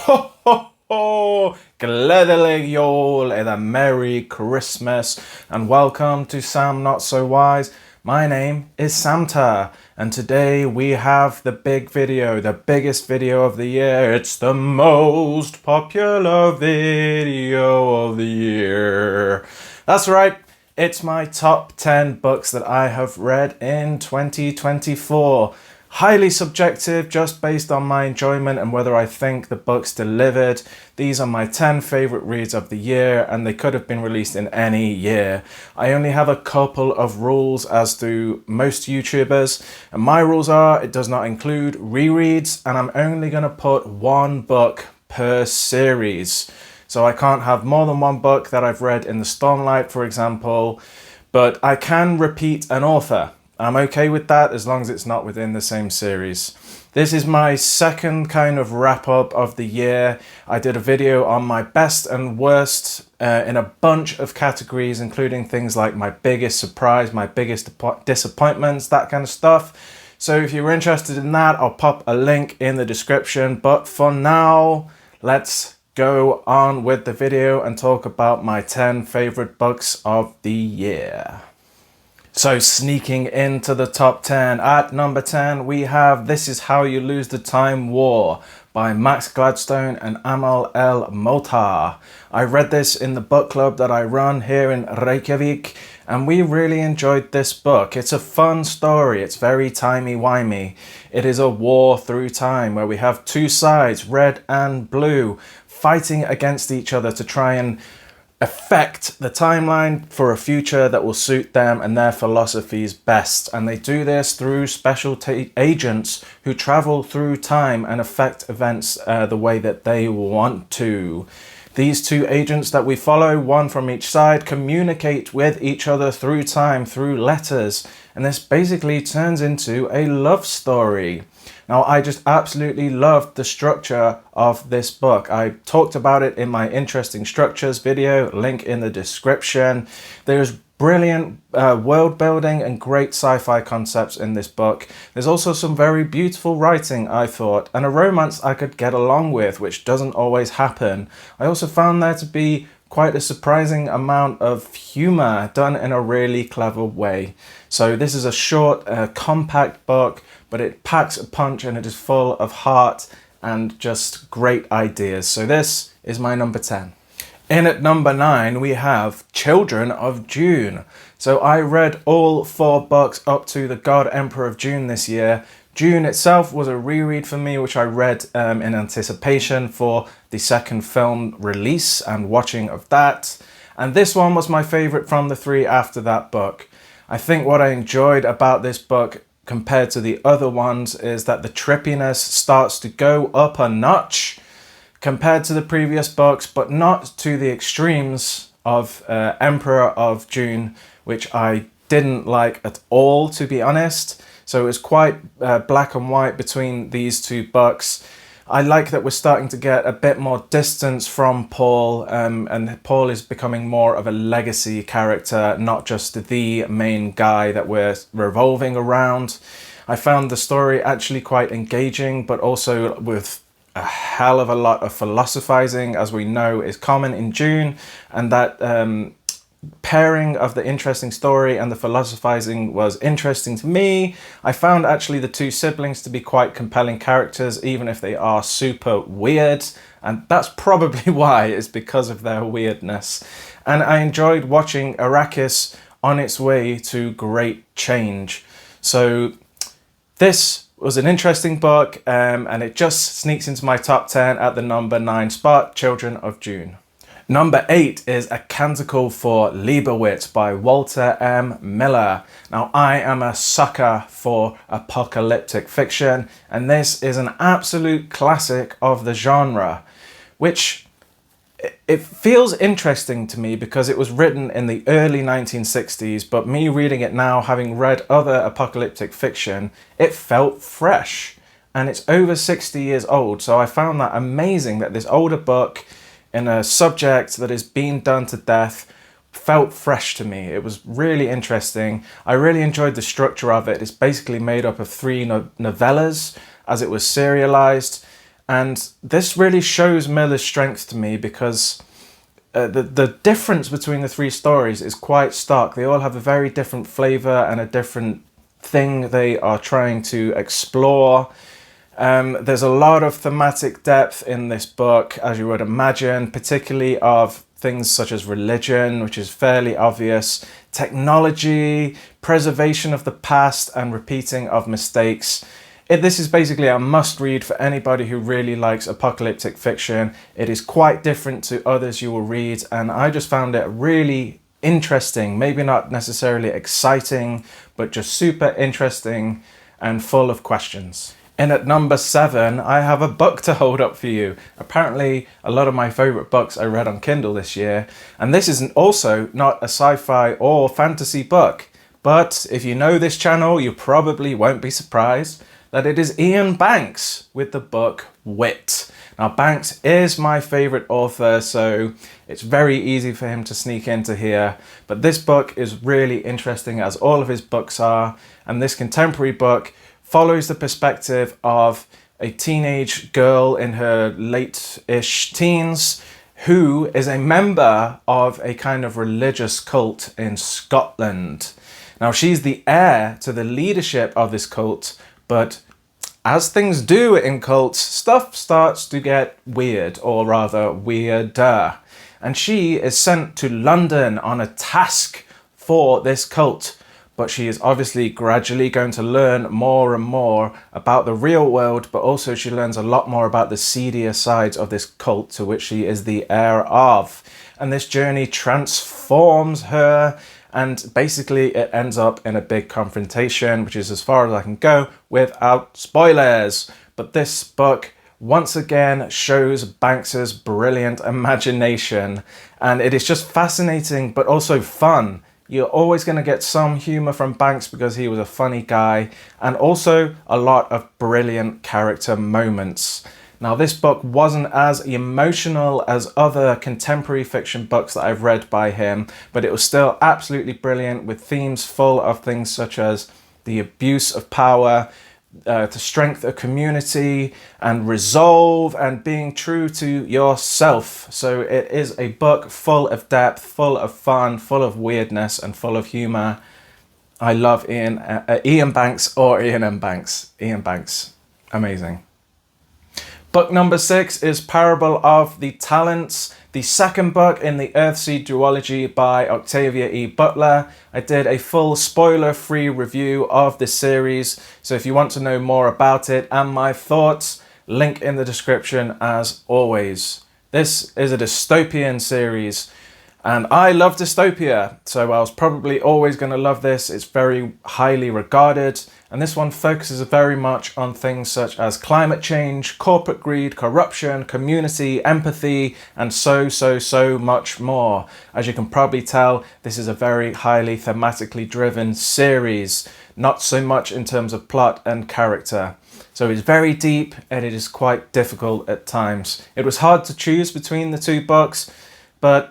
Ho ho ho! Gledelig Yule and a Merry Christmas, and welcome to Sam Not So Wise. My name is Samta, and today we have the big video, the biggest video of the year. It's the most popular video of the year. That's right. It's my top 10 books that I have read in 2024. Highly subjective, just based on my enjoyment and whether I think the book's delivered. These are my 10 favourite reads of the year, and they could have been released in any year. I only have a couple of rules, as do most YouTubers, and my rules are it does not include rereads, and I'm only going to put one book per series. So I can't have more than one book that I've read in the Stormlight, for example, but I can repeat an author. I'm okay with that as long as it's not within the same series. This is my second kind of wrap up of the year. I did a video on my best and worst in a bunch of categories, including things like my biggest surprise, my biggest disappointments, that kind of stuff. So if you're interested in that, I'll pop a link in the description. But for now, let's go on with the video and talk about my 10 favorite books of the year. So sneaking into the top 10, at number 10 we have This Is How You Lose the Time War by Max Gladstone and Amal El Motar. I read this in the book club that I run here in Reykjavik, and we really enjoyed this book. It's a fun story, it's very timey-wimey. It is a war through time where we have two sides, red and blue, fighting against each other to try and affect the timeline for a future that will suit them and their philosophies best. And they do this through special agents who travel through time and affect events the way that they want to. These two agents that we follow, one from each side, communicate with each other through time, through letters. And this basically turns into a love story. Now, I just absolutely loved the structure of this book. I talked about it in my Interesting Structures video, link in the description. There's brilliant world building and great sci-fi concepts in this book. There's also some very beautiful writing, I thought, and a romance I could get along with, which doesn't always happen. I also found there to be quite a surprising amount of humour done in a really clever way. So this is a short, compact book, but it packs a punch and it is full of heart and just great ideas. So this is my number 10. In at number 9 we have Children of June. So I read all 4 books up to The God Emperor of June this year. June itself was a reread for me, which I read in anticipation for the second film release and watching of that. And this one was my favourite from the 3 after that book. I think what I enjoyed about this book compared to the other ones is that the trippiness starts to go up a notch compared to the previous books, but not to the extremes of Emperor of June, which I didn't like at all, to be honest. So it was quite black and white between these two books. I like that we're starting to get a bit more distance from Paul, and Paul is becoming more of a legacy character, not just the main guy that we're revolving around. I found the story actually quite engaging, but also with a hell of a lot of philosophizing, as we know is common in June, and that pairing of the interesting story and the philosophizing was interesting to me. I found actually the two siblings to be quite compelling characters, even if they are super weird, and that's probably why, it's because of their weirdness. And I enjoyed watching Arrakis on its way to great change. So this was an interesting book, and it just sneaks into my top 10 at the number 9 spot, Children of June. Number 8 is A Canticle for Leibowitz by Walter M. Miller. Now, I am a sucker for apocalyptic fiction, and this is an absolute classic of the genre, which it feels interesting to me because it was written in the early 1960s, but me reading it now, having read other apocalyptic fiction, it felt fresh, and it's over 60 years old. So I found that amazing that this older book in a subject that is being done to death felt fresh to me. It was really interesting. I really enjoyed the structure of it. It's basically made up of 3 novellas as it was serialized, And this really shows Miller's strength to me because the difference between the three stories is quite stark. They all have a very different flavor and a different thing they are trying to explore. There's a lot of thematic depth in this book, as you would imagine, particularly of things such as religion, which is fairly obvious, technology, preservation of the past, and repeating of mistakes. This is basically a must-read for anybody who really likes apocalyptic fiction. It is quite different to others you will read, and I just found it really interesting, maybe not necessarily exciting, but just super interesting and full of questions. And at number 7, I have a book to hold up for you. Apparently, a lot of my favorite books I read on Kindle this year, and this is also not a sci-fi or fantasy book. But if you know this channel, you probably won't be surprised that it is Ian Banks with the book Wit. Now, Banks is my favorite author, so it's very easy for him to sneak into here. But this book is really interesting, as all of his books are, and this contemporary book follows the perspective of a teenage girl in her late-ish teens who is a member of a kind of religious cult in Scotland. Now, she's the heir to the leadership of this cult, but as things do in cults, stuff starts to get weird, or rather weirder. And she is sent to London on a task for this cult. But she is obviously gradually going to learn more and more about the real world, but also she learns a lot more about the seedier sides of this cult to which she is the heir of. And this journey transforms her, and basically it ends up in a big confrontation, which is as far as I can go without spoilers. But this book once again shows Banks's brilliant imagination, and it is just fascinating but also fun. You're always going to get some humor from Banks because he was a funny guy, and also a lot of brilliant character moments. Now, this book wasn't as emotional as other contemporary fiction books that I've read by him, but it was still absolutely brilliant, with themes full of things such as the abuse of power, to strength a community, and resolve, and being true to yourself. So it is a book full of depth, full of fun, full of weirdness, and full of humor. I love Ian Banks, or Ian M. Banks. Ian Banks, amazing. Book number 6 is Parable of the Talents, the second book in the Earthseed duology by Octavia E. Butler. I did a full spoiler-free review of this series, so if you want to know more about it and my thoughts, link in the description as always. This is a dystopian series, and I love dystopia, so I was probably always going to love this. It's very highly regarded, and this one focuses very much on things such as climate change, corporate greed, corruption, community, empathy, and so much more. As you can probably tell, this is a very highly thematically driven series, not so much in terms of plot and character. So it's very deep, and it is quite difficult at times. It was hard to choose between the two books, but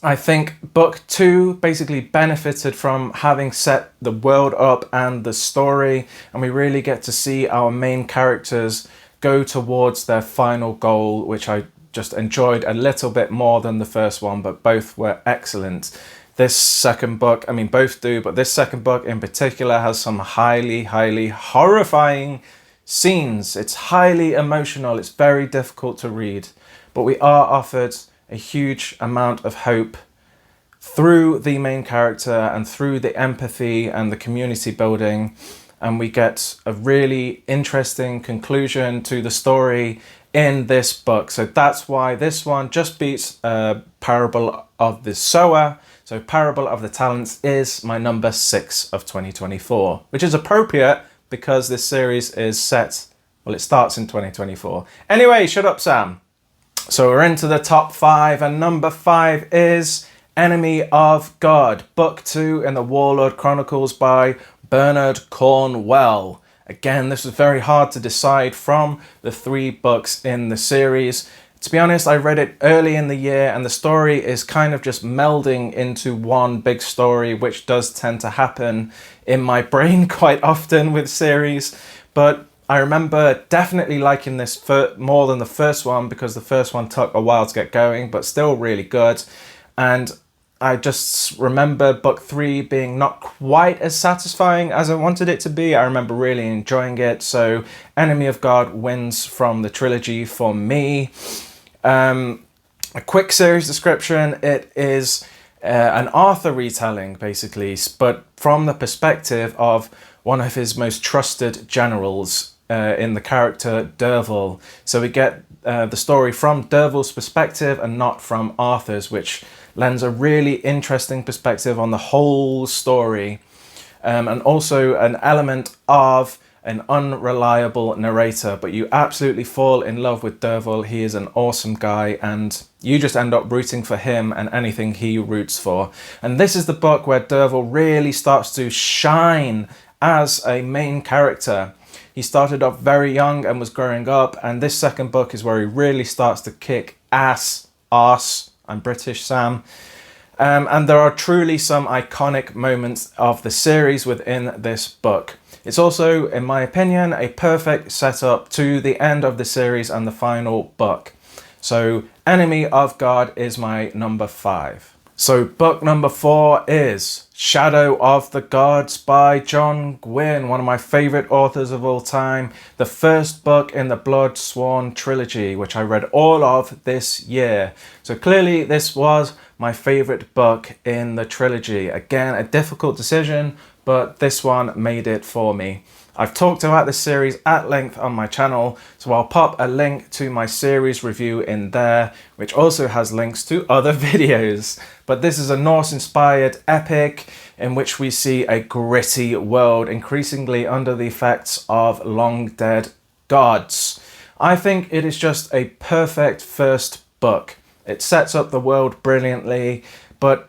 I think book 2 basically benefited from having set the world up and the story, and we really get to see our main characters go towards their final goal, which I just enjoyed a little bit more than the first one, but both were excellent. This second book, I mean both do, but this second book in particular has some highly horrifying scenes. It's highly emotional, it's very difficult to read, but we are offered a huge amount of hope through the main character and through the empathy and the community building, and we get a really interesting conclusion to the story in this book. So that's why this one just beats Parable of the Sower. So Parable of the Talents is my number 6 of 2024, which is appropriate because this series is set, well, it starts in 2024. Anyway, shut up, Sam. So we're into the top 5, and number 5 is Enemy of God, book 2 in the Warlord Chronicles by Bernard Cornwell. Again, this was very hard to decide from the 3 books in the series. To be honest, I read it early in the year, and the story is kind of just melding into one big story, which does tend to happen in my brain quite often with series. But I remember definitely liking this more than the first one because the first one took a while to get going, but still really good. And I just remember book 3 being not quite as satisfying as I wanted it to be. I remember really enjoying it. So Enemy of God wins from the trilogy for me. A quick series description. It is an Arthur retelling, basically, but from the perspective of one of his most trusted generals in the character Derval. So we get the story from Derval's perspective and not from Arthur's, which lends a really interesting perspective on the whole story, and also an element of an unreliable narrator, but you absolutely fall in love with Derval. He is an awesome guy and you just end up rooting for him and anything he roots for. And this is the book where Derval really starts to shine as a main character. He started off very young and was growing up, and this second book is where he really starts to kick ass. I'm British, Sam. And there are truly some iconic moments of the series within this book. It's also, in my opinion, a perfect setup to the end of the series and the final book. So Enemy of God is my number 5. So book number 4 is Shadow of the Gods by John Gwynne, one of my favourite authors of all time. The first book in the Bloodsworn trilogy, which I read all of this year. So clearly this was my favourite book in the trilogy. Again, a difficult decision, but this one made it for me. I've talked about this series at length on my channel, so I'll pop a link to my series review in there, which also has links to other videos. But this is a Norse-inspired epic in which we see a gritty world increasingly under the effects of long-dead gods. I think it is just a perfect first book. It sets up the world brilliantly, but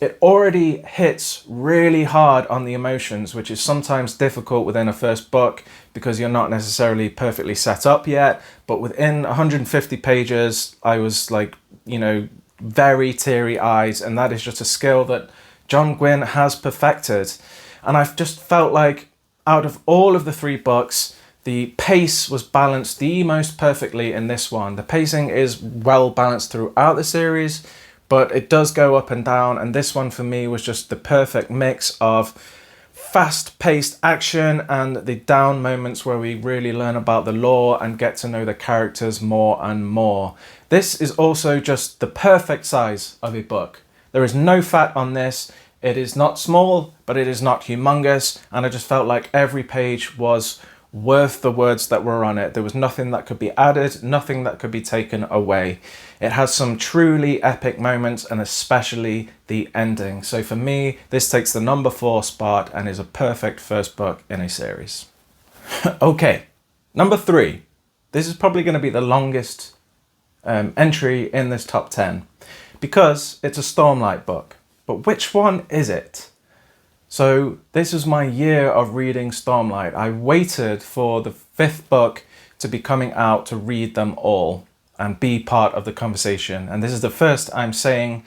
it already hits really hard on the emotions, which is sometimes difficult within a first book because you're not necessarily perfectly set up yet. But within 150 pages, I was like, you know, very teary eyes, and that is just a skill that John Gwynne has perfected. And I've just felt like out of all of the 3 books, the pace was balanced the most perfectly in this one. The pacing is well balanced throughout the series, but it does go up and down, and this one for me was just the perfect mix of fast-paced action and the down moments where we really learn about the lore and get to know the characters more and more. This is also just the perfect size of a book. There is no fat on this. It is not small, but it is not humongous, and I just felt like every page was worth the words that were on it. There was nothing that could be added, nothing that could be taken away. It has some truly epic moments, and especially the ending. So for me, this takes the number 4 spot and is a perfect first book in a series. Okay, number 3. This is probably going to be the longest entry in this top 10 because it's a Stormlight book. But which one is it? So this was my year of reading Stormlight. I waited for the 5th book to be coming out to read them all and be part of the conversation. And this is the first I'm saying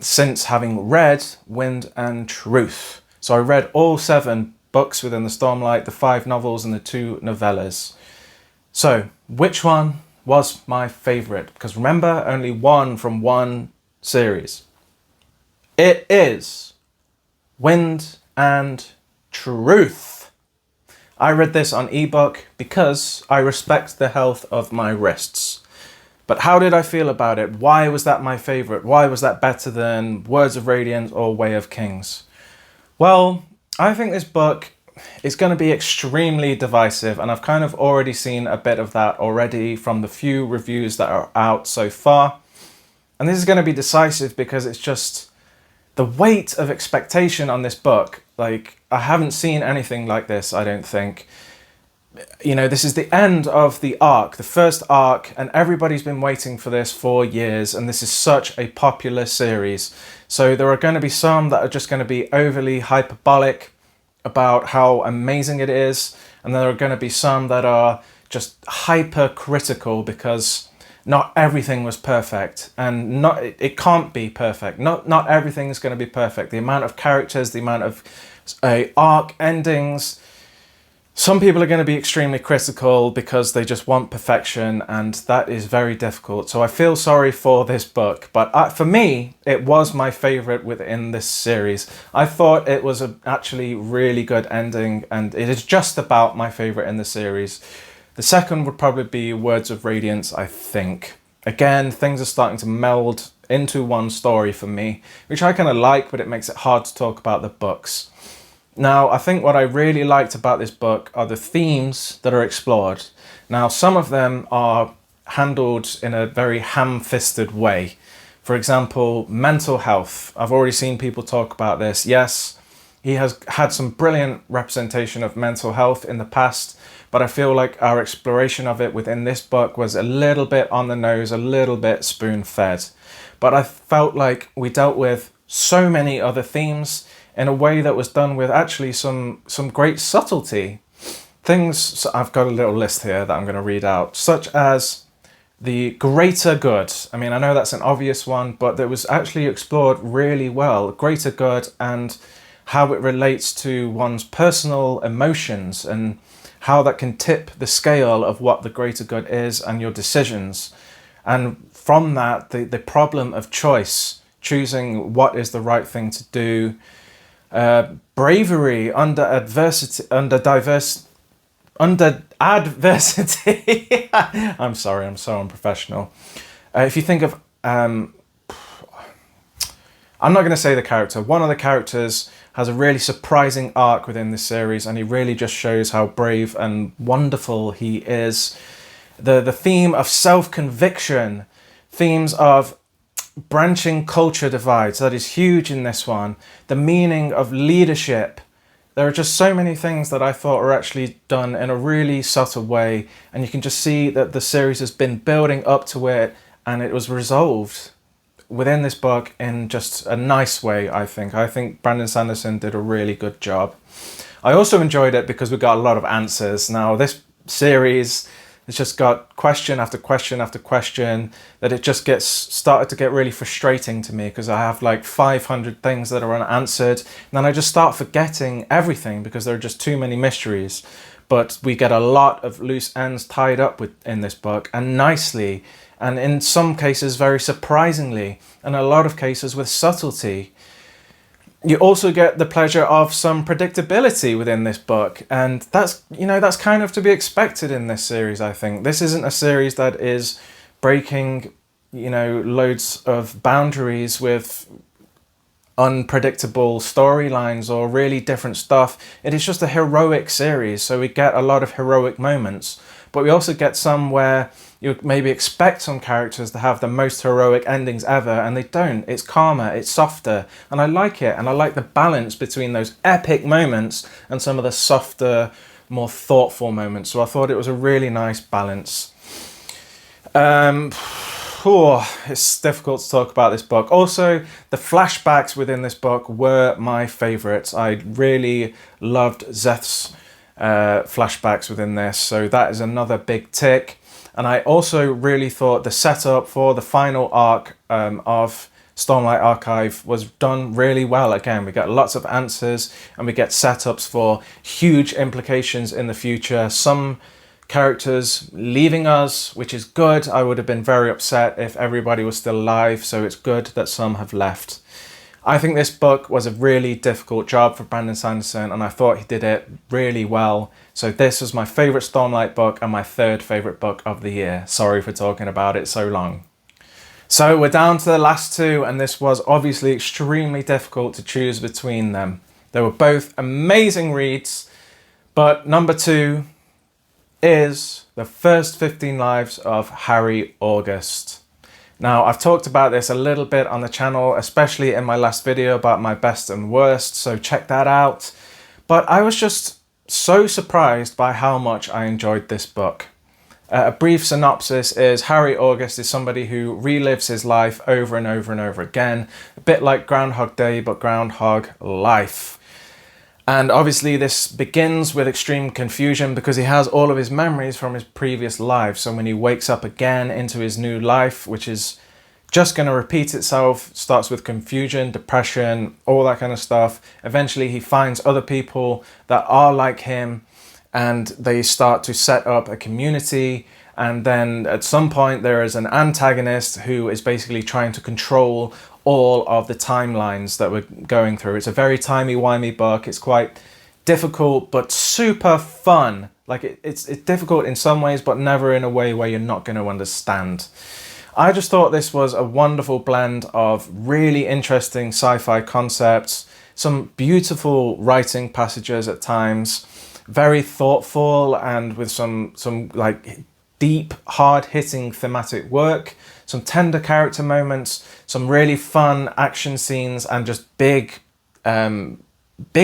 since having read Wind and Truth. So I read all 7 books within the Stormlight, the 5 novels and the 2 novellas. So which one was my favourite? Because remember, only one from one series. It is Wind and Truth. I read this on ebook because I respect the health of my wrists. But how did I feel about it? Why was that my favourite? Why was that better than Words of Radiance or Way of Kings? Well, I think this book is going to be extremely divisive, and I've kind of already seen a bit of that already from the few reviews that are out so far. And this is going to be decisive because it's just the weight of expectation on this book. Like, I haven't seen anything like this, I don't think. You know, this is the end of the arc, the first arc, and everybody's been waiting for this for years, and this is such a popular series. So there are going to be some that are just going to be overly hyperbolic about how amazing it is, and there are going to be some that are just hypercritical because not everything was perfect, and it can't be perfect. Not everything is going to be perfect. The amount of characters, the amount of arc endings, Some people are going to be extremely critical because they just want perfection, and that is very difficult. So I feel sorry for this book, but for me, it was my favorite within this series. I thought it was a actually really good ending, and it is just about my favorite in the series. The second would probably be Words of Radiance, I think. Again, things are starting to meld into one story for me, which I kind of like, but it makes it hard to talk about the books. Now, I think what I really liked about this book are the themes that are explored. Now, some of them are handled in a very ham-fisted way. For example, mental health. I've already seen people talk about this. Yes, he has had some brilliant representation of mental health in the past, but I feel like our exploration of it within this book was a little bit on the nose, a little bit spoon-fed. But I felt like we dealt with so many other themes in a way that was done with actually some great subtlety. Things, so I've got a little list here that I'm going to read out, such as the greater good. I mean, I know that's an obvious one, but that was actually explored really well. Greater good and how it relates to one's personal emotions and how that can tip the scale of what the greater good is and your decisions. And from that, the problem of choice, choosing what is the right thing to do, bravery under adversity, under adversity. I'm sorry, I'm so unprofessional. If you think of, I'm not going to say the character. One of the characters has a really surprising arc within this series, and he really just shows how brave and wonderful he is. The theme of self-conviction, themes of branching culture divides, that is huge in this one. The meaning of leadership. There are just so many things that I thought were actually done in a really subtle way, and you can just see that the series has been building up to it, and it was resolved within this book in just a nice way, I think. I think Brandon Sanderson did a really good job. I also enjoyed it because we got a lot of answers. Now, this series, it's just got question after question after question, that it just started to get really frustrating to me because I have like 500 things that are unanswered, and then I just start forgetting everything because there are just too many mysteries. But we get a lot of loose ends tied up in this book, and nicely, and in some cases very surprisingly, and a lot of cases with subtlety. You also get the pleasure of some predictability within this book, and that's kind of to be expected in this series, I think. This isn't a series that is breaking, loads of boundaries with unpredictable storylines or really different stuff. It is just a heroic series, so we get a lot of heroic moments, but we also get some where you maybe expect some characters to have the most heroic endings ever, and they don't. It's calmer, it's softer, and I like it. And I like the balance between those epic moments and some of the softer, more thoughtful moments. So I thought it was a really nice balance. It's difficult to talk about this book. Also, the flashbacks within this book were my favourites. I really loved Zeth's flashbacks within this, so that is another big tick. And I also really thought the setup for the final arc of Stormlight Archive was done really well. Again, we get lots of answers and we get setups for huge implications in the future. Some characters leaving us, which is good. I would have been very upset if everybody was still alive, so it's good that some have left. I think this book was a really difficult job for Brandon Sanderson, and I thought he did it really well. So this was my favourite Stormlight book and my third favourite book of the year. Sorry for talking about it so long. So we're down to the last two, and this was obviously extremely difficult to choose between them. They were both amazing reads, but number two is The First 15 Lives of Harry August. Now, I've talked about this a little bit on the channel, especially in my last video about my best and worst, so check that out. But I was just so surprised by how much I enjoyed this book. A brief synopsis is Harry August is somebody who relives his life over and over and over again, a bit like Groundhog Day, but Groundhog Life. And obviously this begins with extreme confusion because he has all of his memories from his previous life. So when he wakes up again into his new life, which is just going to repeat itself, starts with confusion, depression, all that kind of stuff. Eventually he finds other people that are like him, and they start to set up a community. And then at some point there is an antagonist who is basically trying to control all of the timelines that we're going through. It's a very timey-wimey book. It's quite difficult, but super fun. Like it's difficult in some ways, but never in a way where you're not going to understand. I just thought this was a wonderful blend of really interesting sci-fi concepts, some beautiful writing passages at times, very thoughtful and with some like deep, hard-hitting thematic work, some tender character moments, some really fun action scenes, and just big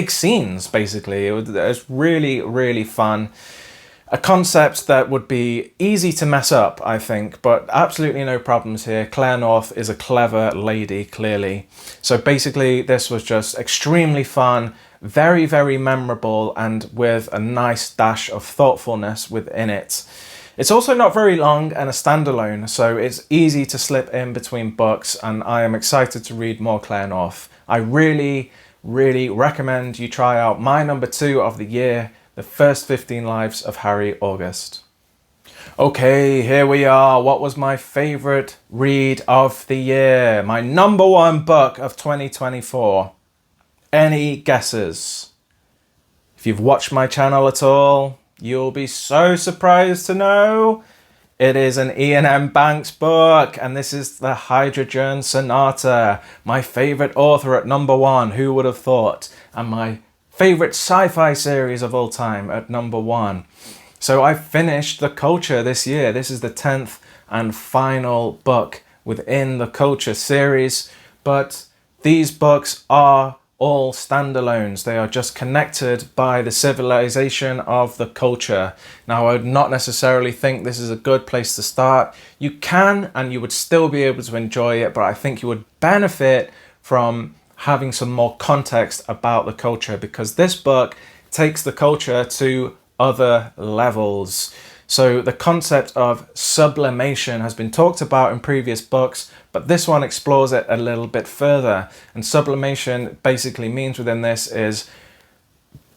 scenes, basically. It was really, really fun. A concept that would be easy to mess up, I think, but absolutely no problems here. Claire North is a clever lady, clearly. So basically, this was just extremely fun, very, very memorable, and with a nice dash of thoughtfulness within it. It's also not very long and a standalone, so it's easy to slip in between books, and I am excited to read more Claire North. I really, really recommend you try out my number 2 of the year, The First 15 Lives of Harry August. Okay, here we are. What was my favourite read of the year? My number 1 book of 2024. Any guesses? If you've watched my channel at all, you'll be so surprised to know it is an Iain Banks book, and this is The Hydrogen Sonata, my favourite author at number 1, who would have thought, and my favourite sci-fi series of all time at number 1. So I finished The Culture this year. This is the 10th and final book within the Culture series, but these books are all standalones. They are just connected by the civilization of the culture. Now, I would not necessarily think this is a good place to start. You can, and you would still be able to enjoy it, but I think you would benefit from having some more context about the culture, because this book takes the culture to other levels. So the concept of sublimation has been talked about in previous books, but this one explores it a little bit further. And sublimation basically means within this is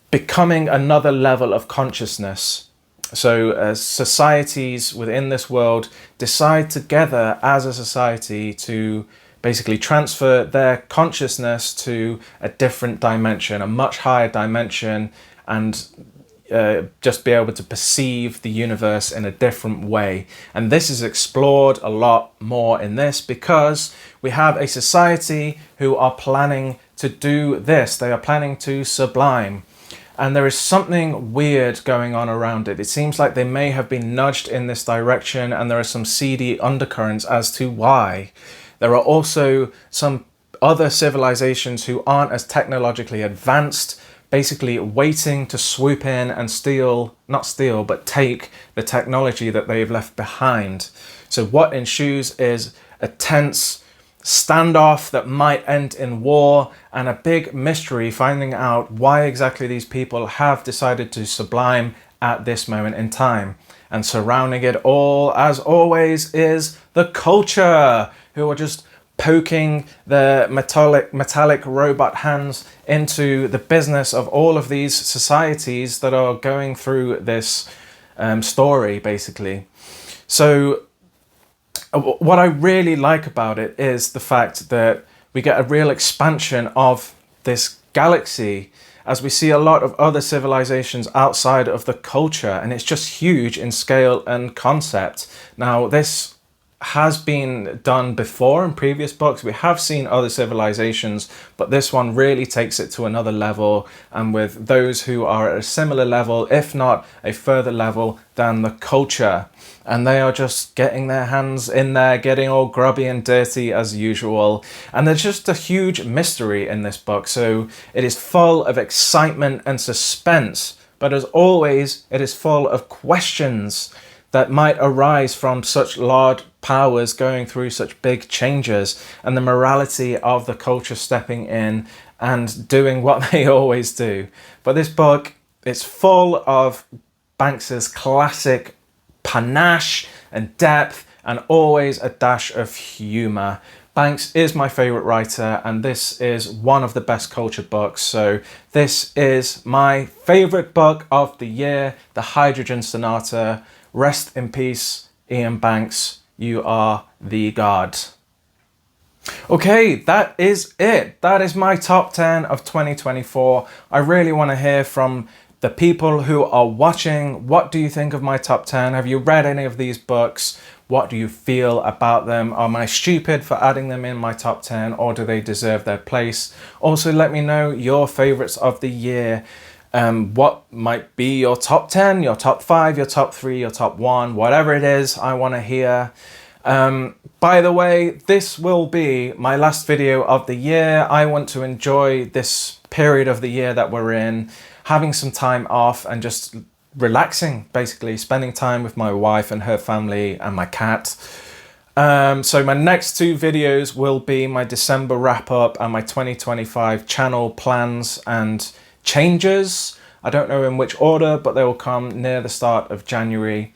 becoming another level of consciousness. So societies within this world decide together as a society to basically transfer their consciousness to a different dimension, a much higher dimension, and just be able to perceive the universe in a different way. And this is explored a lot more in this because we have a society who are planning to do this. They are planning to sublime. And there is something weird going on around it. It seems like they may have been nudged in this direction, and there are some seedy undercurrents as to why. There are also some other civilizations who aren't as technologically advanced, basically waiting to swoop in and take the technology that they've left behind. So what ensues is a tense standoff that might end in war, and a big mystery finding out why exactly these people have decided to sublime at this moment in time. And surrounding it all, as always, is the culture, who are just poking their metallic robot hands into the business of all of these societies that are going through this story, basically. So what I really like about it is the fact that we get a real expansion of this galaxy, as we see a lot of other civilizations outside of the culture, and it's just huge in scale and concept. Now, this has been done before in previous books. We have seen other civilizations, but this one really takes it to another level, and with those who are at a similar level, if not a further level than the culture. And they are just getting their hands in there, getting all grubby and dirty as usual. And there's just a huge mystery in this book. So it is full of excitement and suspense, but as always, it is full of questions that might arise from such large powers going through such big changes, and the morality of the culture stepping in and doing what they always do. But this book, it's full of Banks's classic panache and depth, and always a dash of humour. Banks is my favorite writer, and this is one of the best cultured books. So this is my favorite book of the year, The Hydrogen Sonata. Rest in peace, Ian Banks. You are the god. Okay, that is it. That is my top 10 of 2024. I really want to hear from the people who are watching. What do you think of my top 10? Have you read any of these books? What do you feel about them? Am I stupid for adding them in my top 10, or do they deserve their place? Also, let me know your favorites of the year. What might be your top 10, your top 5, your top 3, your top 1, whatever it is, I want to hear. By the way, this will be my last video of the year. I want to enjoy this period of the year that we're in, having some time off and just relaxing, basically spending time with my wife and her family and my cat. So my next two videos will be my December wrap up and my 2025 channel plans and changes. I don't know in which order, but they will come near the start of January.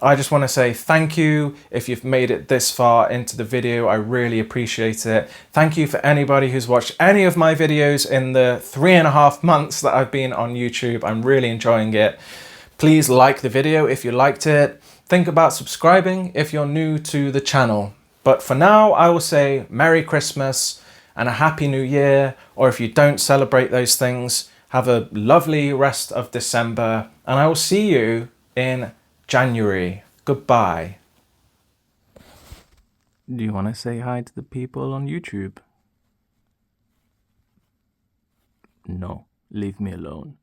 I just want to say thank you if you've made it this far into the video. I really appreciate it. Thank you for anybody who's watched any of my videos in the 3.5 months that I've been on YouTube. I'm really enjoying it. Please like the video if you liked it. Think about subscribing if you're new to the channel. But for now, I will say Merry Christmas and a Happy New Year. Or if you don't celebrate those things, have a lovely rest of December. And I will see you in January. Goodbye. Do you want to say hi to the people on YouTube? No, leave me alone.